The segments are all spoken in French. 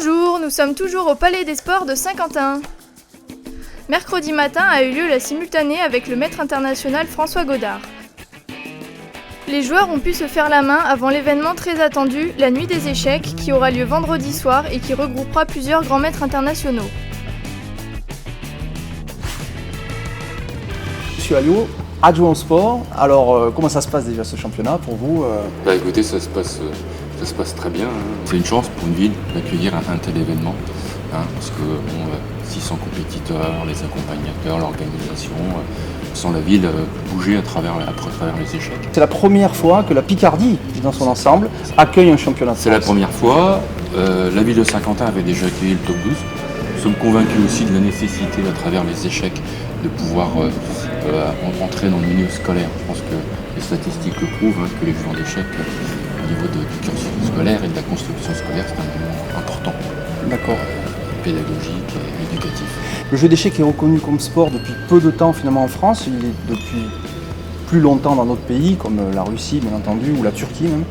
Bonjour, nous sommes toujours au Palais des Sports de Saint-Quentin. Mercredi matin a eu lieu la simultanée avec le maître international François Godard. Les joueurs ont pu se faire la main avant l'événement très attendu, la Nuit des échecs, qui aura lieu vendredi soir et qui regroupera plusieurs grands maîtres internationaux. Monsieur Alliot, adjoint au sport. Alors, comment ça se passe déjà ce championnat pour vous Écoutez, ça se passe très bien. C'est une chance pour une ville d'accueillir un tel événement, parce que 600 compétiteurs, les accompagnateurs, l'organisation, sans la ville bouger à travers les échecs. C'est la première fois que la Picardie, dans son ensemble, accueille un championnat de France. C'est la première fois. La ville de Saint-Quentin avait déjà accueilli le top 12. Nous sommes convaincus aussi de la nécessité, à travers les échecs, de pouvoir entrer dans le milieu scolaire. Je pense que les statistiques le prouvent, que les joueurs d'échecs, au niveau du cursus scolaire et de la construction scolaire, c'est un élément important. D'accord. Pédagogique et éducatif. Le jeu d'échecs est reconnu comme sport depuis peu de temps finalement en France. Il est depuis plus longtemps dans d'autres pays, comme la Russie bien entendu, ou la Turquie même.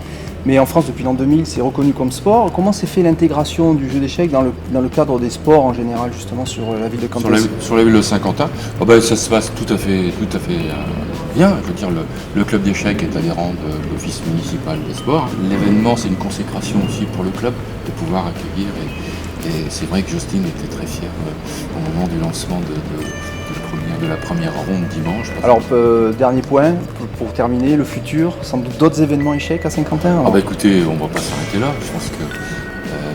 Mais en France, depuis l'an 2000, c'est reconnu comme sport. Comment s'est fait l'intégration du jeu d'échecs dans le cadre des sports en général, justement, sur la ville de Quentin? Sur la ville de Saint-Quentin, ça se passe tout à fait bien. Je veux dire, le club d'échecs est adhérent de l'Office municipal des sports. L'événement, c'est une consécration aussi pour le club de pouvoir accueillir. Et c'est vrai que Justine était très fière au moment du lancement de la première ronde dimanche. Alors, dernier point, pour terminer, le futur, sans doute d'autres événements échecs à Saint-Quentin? Écoutez, on ne va pas s'arrêter là. Je pense que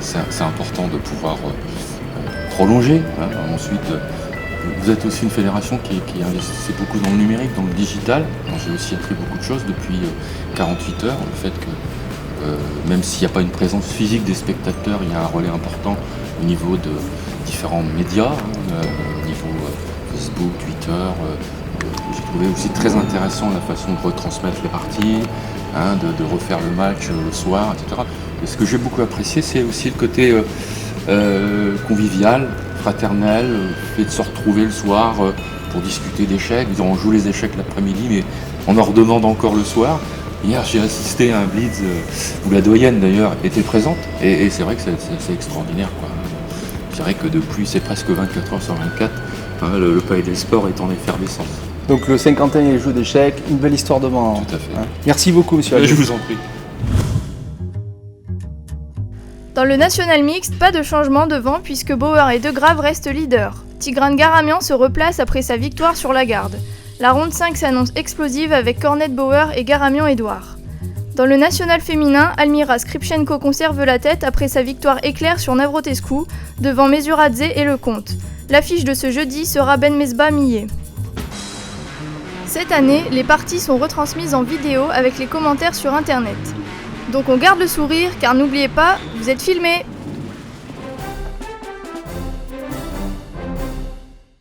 c'est important de pouvoir prolonger. Ensuite, vous êtes aussi une fédération qui investissait beaucoup dans le numérique, dans le digital. J'ai aussi appris beaucoup de choses depuis 48 heures. Le fait que même s'il n'y a pas une présence physique des spectateurs, il y a un relais important au niveau de différents médias, au niveau Facebook, Twitter. J'ai trouvé aussi très intéressant la façon de retransmettre les parties, de refaire le match le soir, etc. Et ce que j'ai beaucoup apprécié, c'est aussi le côté convivial, fraternel, le fait de se retrouver le soir pour discuter d'échecs. On joue les échecs l'après-midi, mais on en redemande encore le soir. Hier, j'ai assisté à un blitz où la doyenne d'ailleurs était présente et c'est vrai que c'est extraordinaire, quoi. Je dirais que depuis, c'est presque 24 heures sur 24, le Palais des Sports est en effervescence. Donc le Saint-Quentin et les jeux d'échecs, une belle histoire devant. Tout à fait. Merci beaucoup, monsieur Alliot. Je vous en prie. Dans le national mixte, pas de changement devant puisque Bauer et De Graeve restent leaders. Tigran Garamian se replace après sa victoire sur la garde. La ronde 5 s'annonce explosive avec Cornet Bauer et Garamian-Edouard. Dans le national féminin, Almira Skripchenko conserve la tête après sa victoire éclair sur Navrotescu, devant Mesuradze et Lecomte. L'affiche de ce jeudi sera Ben Mesbah-Millet. Cette année, les parties sont retransmises en vidéo avec les commentaires sur internet. Donc on garde le sourire car n'oubliez pas, vous êtes filmés!